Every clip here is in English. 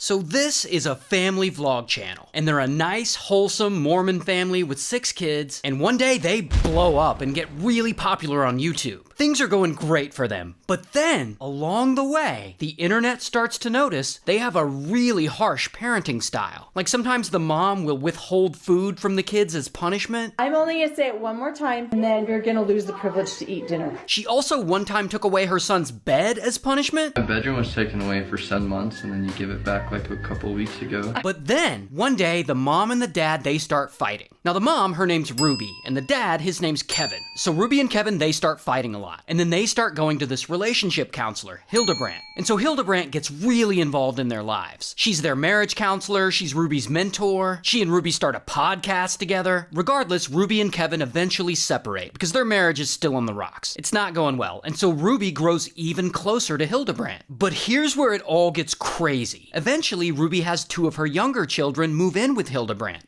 So this is a family vlog channel, and they're a nice, wholesome Mormon family with 6 kids, and one day they blow up and get really popular on YouTube. Things are going great for them, but then, along the way, the internet starts to notice they have a really harsh parenting style. Like sometimes the mom will withhold food from the kids as punishment. I'm only gonna say it one more time, and then you're gonna lose the privilege to eat dinner. She also one time took away her son's bed as punishment. My bedroom was taken away for 7 months, and then you give it back like a couple weeks ago. But then, one day, the mom and the dad, they start fighting. Now the mom, her name's Ruby, and the dad, his name's Kevin. So Ruby and Kevin, they start fighting a lot. And then they start going to this relationship counselor, Hildebrandt. And so Hildebrandt gets really involved in their lives. She's their marriage counselor, she's Ruby's mentor. She and Ruby start a podcast together. Regardless, Ruby and Kevin eventually separate because their marriage is still on the rocks. It's not going well, and so Ruby grows even closer to Hildebrandt. But here's where it all gets crazy. Eventually, Ruby has 2 of her younger children move in with Hildebrandt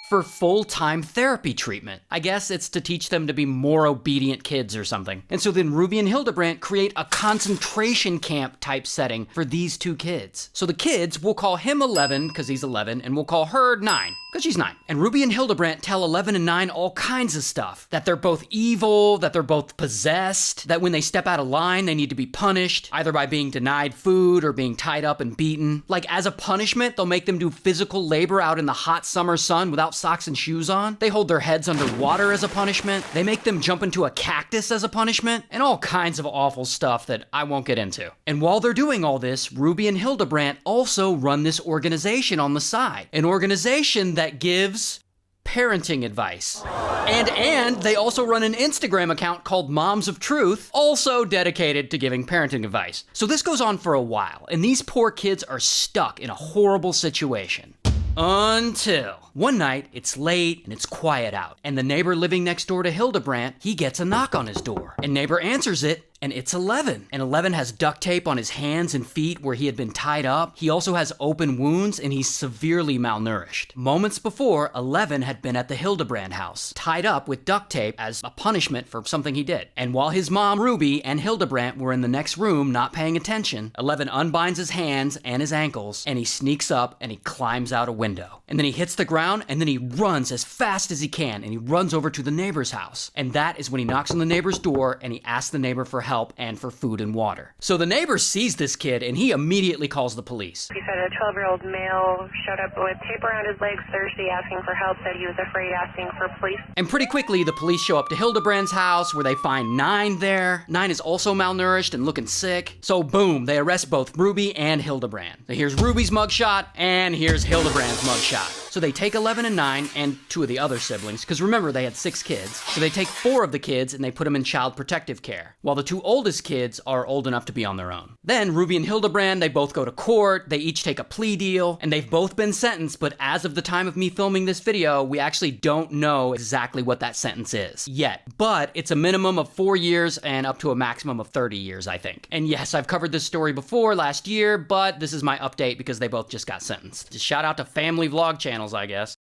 for full-time therapy treatment. I guess it's to teach them to be more obedient kids or something. And so then Ruby and Hildebrandt create a concentration camp type setting for these 2 kids. So the kids, we'll call him 11 because he's 11, and we'll call her 9 because she's 9. And Ruby and Hildebrandt tell 11 and 9 all kinds of stuff. That they're both evil, that they're both possessed, that when they step out of line, they need to be punished, either by being denied food or being tied up and beaten. Like as a punishment, they'll make them do physical labor out in the hot summer sun without socks and shoes on. They hold their heads underwater as a punishment. They make them jump into a cactus as a punishment, and all kinds of awful stuff that I won't get into. And while they're doing all this, Ruby and Hildebrandt also run this organization on the side. An organization that gives parenting advice. And they also run an Instagram account called Moms of Truth, also dedicated to giving parenting advice. So this goes on for a while, and these poor kids are stuck in a horrible situation. Until one night, it's late and it's quiet out, and the neighbor living next door to Hildebrandt, he gets a knock on his door, and neighbor answers it, and it's 11. And 11 has duct tape on his hands and feet where he had been tied up. He also has open wounds, and he's severely malnourished. Moments before, 11 had been at the Hildebrandt house, tied up with duct tape as a punishment for something he did. And while his mom, Ruby, and Hildebrandt were in the next room not paying attention, 11 unbinds his hands and his ankles, and he sneaks up and he climbs out a window. And then he hits the ground, and then he runs as fast as he can, and he runs over to the neighbor's house. And that is when he knocks on the neighbor's door, and he asks the neighbor for help and for food and water. So the neighbor sees this kid, and he immediately calls the police. He said a 12-year-old male showed up with tape around his legs Thursday asking for help, said he was afraid, asking for police. And pretty quickly, the police show up to Hildebrandt's house, where they find 9 there. 9 is also malnourished and looking sick. So boom, they arrest both Ruby and Hildebrandt. So here's Ruby's mugshot, and here's Hildebrandt's mugshot. So they take 11 and 9 and 2 of the other siblings, because remember, they had 6 kids. So they take 4 of the kids and they put them in child protective care, while the 2 oldest kids are old enough to be on their own. Then Ruby and Hildebrandt, they both go to court, they each take a plea deal, and they've both been sentenced, but as of the time of me filming this video, we actually don't know exactly what that sentence is yet. But it's a minimum of 4 years and up to a maximum of 30 years, I think. And yes, I've covered this story before last year, but this is my update because they both just got sentenced. Just shout out to family vlog channels, I guess.